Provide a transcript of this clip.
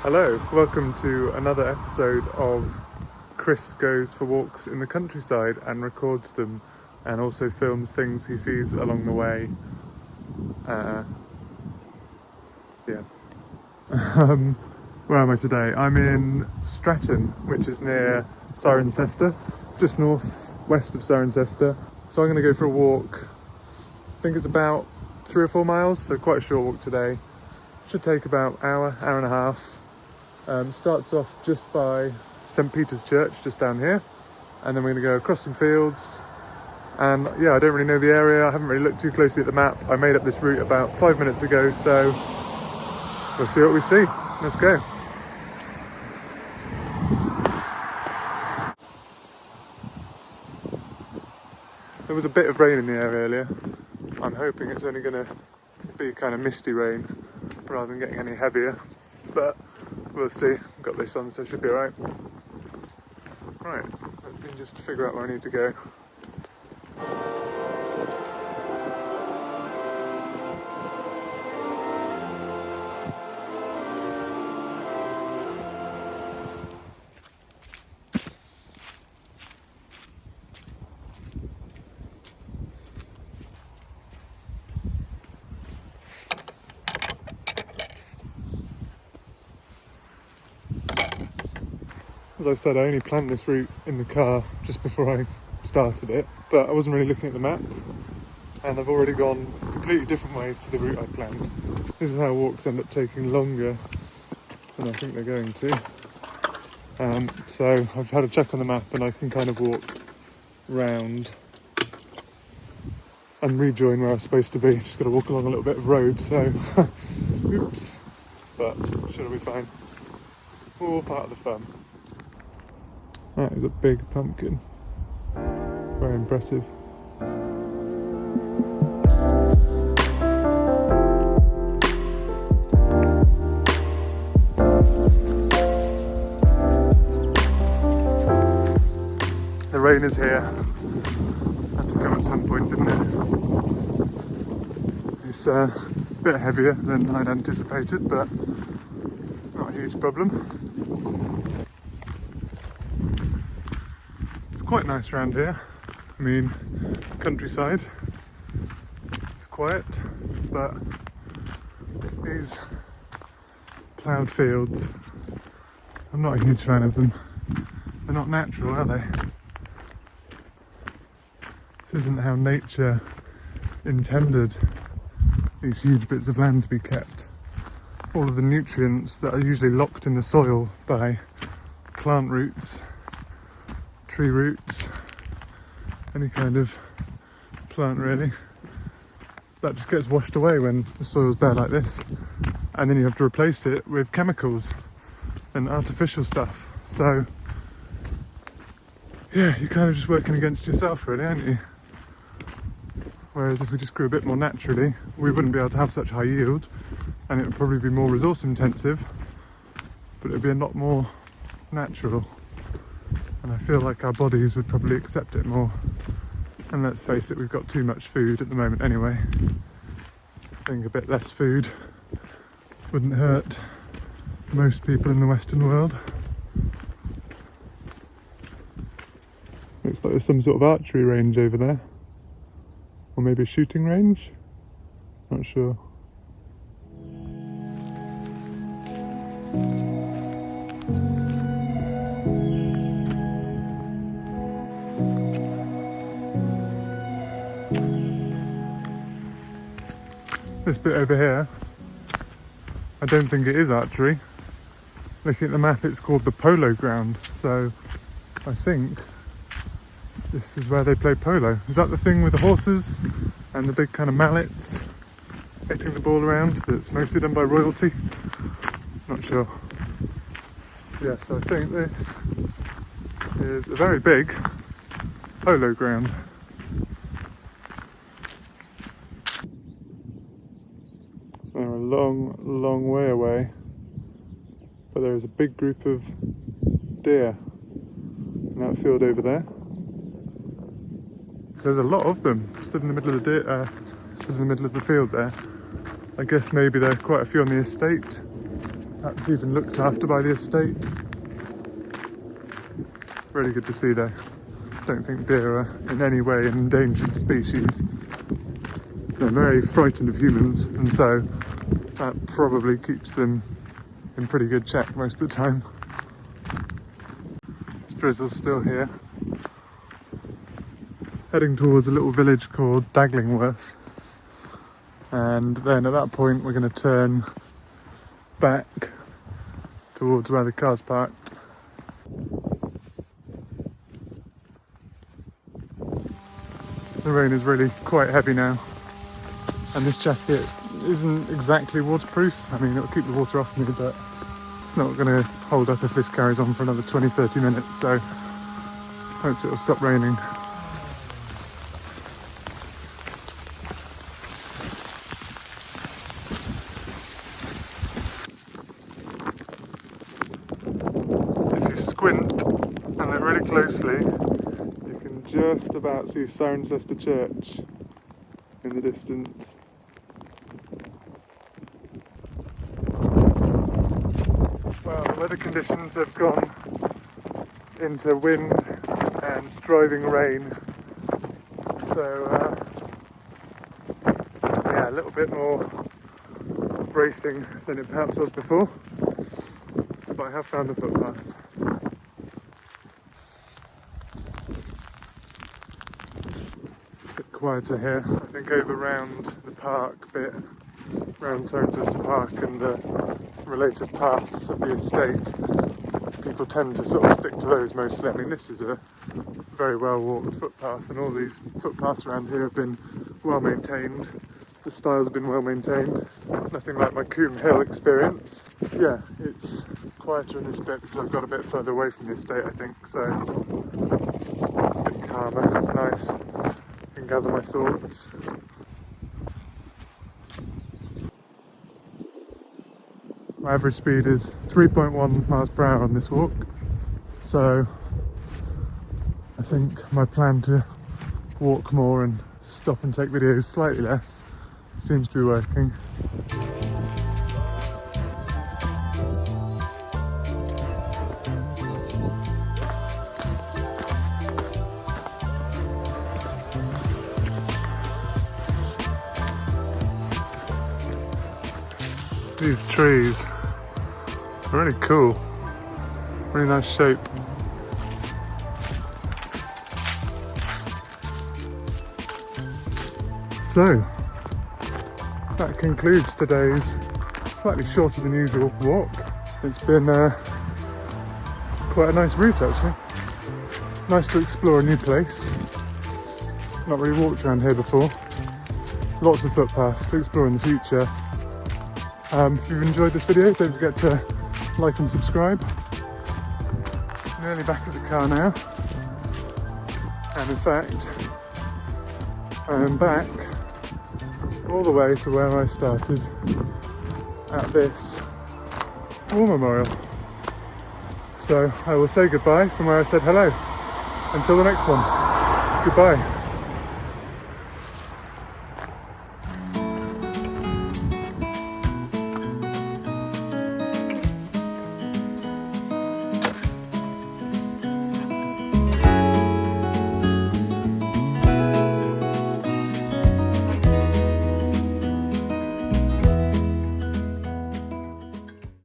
Hello, welcome to another episode of Chris Goes for Walks in the Countryside and records them and also films things he sees along the way. Where am I today? I'm in Stratton, which is near Cirencester, just north-west of Cirencester. So I'm going to go for a walk. I think it's about 3 or 4 miles, so quite a short walk today. Should take about hour and a half. Starts off just by St. Peter's Church, just down here. And then we're going to go across some fields. And yeah, I don't really know the area. I haven't really looked too closely at the map. I made up this route about 5 minutes ago, so we'll see what we see. Let's go. There was a bit of rain in the air earlier. I'm hoping it's only going to be kind of misty rain rather than getting any heavier, but we'll see. I've got this on, so it should be alright. Right, let me just figure out where I need to go. As I said, I only planned this route in the car just before I started it, but I wasn't really looking at the map, and I've already gone a completely different way to the route I planned. This is how walks end up taking longer than I think they're going to. So I've had a check on the map and I can kind of walk round and rejoin where I was supposed to be. Just got to walk along a little bit of road, so oops, but should be fine. All part of the fun. That is a big pumpkin. Very impressive. The rain is here. Had to come at some point, didn't it? It's a bit heavier than I'd anticipated, but not a huge problem. Quite nice around here. I mean, countryside. It's quiet, but these ploughed fields, I'm not a huge fan of them. They're not natural, are they? This isn't how nature intended these huge bits of land to be kept. All of the nutrients that are usually locked in the soil by plant roots, tree roots, any kind of plant really, that just gets washed away when the soil's bare like this, and then you have to replace it with chemicals and artificial stuff. So yeah, you're kind of just working against yourself really, aren't you? Whereas if we just grew a bit more naturally, we wouldn't be able to have such high yield, and it would probably be more resource intensive, but it would be a lot more natural. And I feel like our bodies would probably accept it more. And let's face it, we've got too much food at the moment anyway. I think a bit less food wouldn't hurt most people in the Western world. Looks like there's some sort of archery range over there. Or maybe a shooting range? Not sure. This bit over here, I don't think it is archery. Looking at the map, it's called the polo ground, so I think this is where they play polo. Is that the thing with the horses and the big kind of mallets hitting the ball around that's mostly done by royalty? Not sure. Yeah, so I think this is a very big polo ground. They're a long way away, but there is a big group of deer in that field over there. So there's a lot of them stood in the middle of the field there. I guess maybe there are quite a few on the estate, perhaps even looked after by the estate. Really good to see though. Don't think deer are in any way an endangered species. They're very frightened of humans, and so that probably keeps them in pretty good check most of the time. This drizzle's still here. Heading towards a little village called Daglingworth, and then at that point we're going to turn back towards where the car's parked. The rain is really quite heavy now, and this jacket isn't exactly waterproof. I mean, it'll keep the water off me, but it's not going to hold up if this carries on for another 20-30 minutes, so hopefully it'll stop raining. If you squint and look really closely, you can just about see Cirencester Church in the distance. Well, the weather conditions have gone into wind and driving rain, so yeah, a little bit more bracing than it perhaps was before, but I have found the footpath. A bit quieter here. I think over round the park bit, around Cirencester Park and the related paths of the estate, people tend to sort of stick to those mostly. I mean, this is a very well walked footpath, and all these footpaths around here have been well maintained. The styles have been well maintained. Nothing like my Coombe Hill experience. Yeah, it's quieter in this bit because I've got a bit further away from the estate, I think, so a bit calmer. It's nice. I can gather my thoughts. My average speed is 3.1 miles per hour on this walk, so I think my plan to walk more and stop and take videos slightly less seems to be working. These trees are really cool, really nice shape. So, that concludes today's slightly shorter than usual walk. It's been quite a nice route actually. Nice to explore a new place. Not really walked around here before. Lots of footpaths to explore in the future. If you've enjoyed this video, don't forget to like and subscribe. Nearly back at the car now. And in fact, I am back all the way to where I started at this war memorial. So I will say goodbye from where I said hello. Until the next one, goodbye.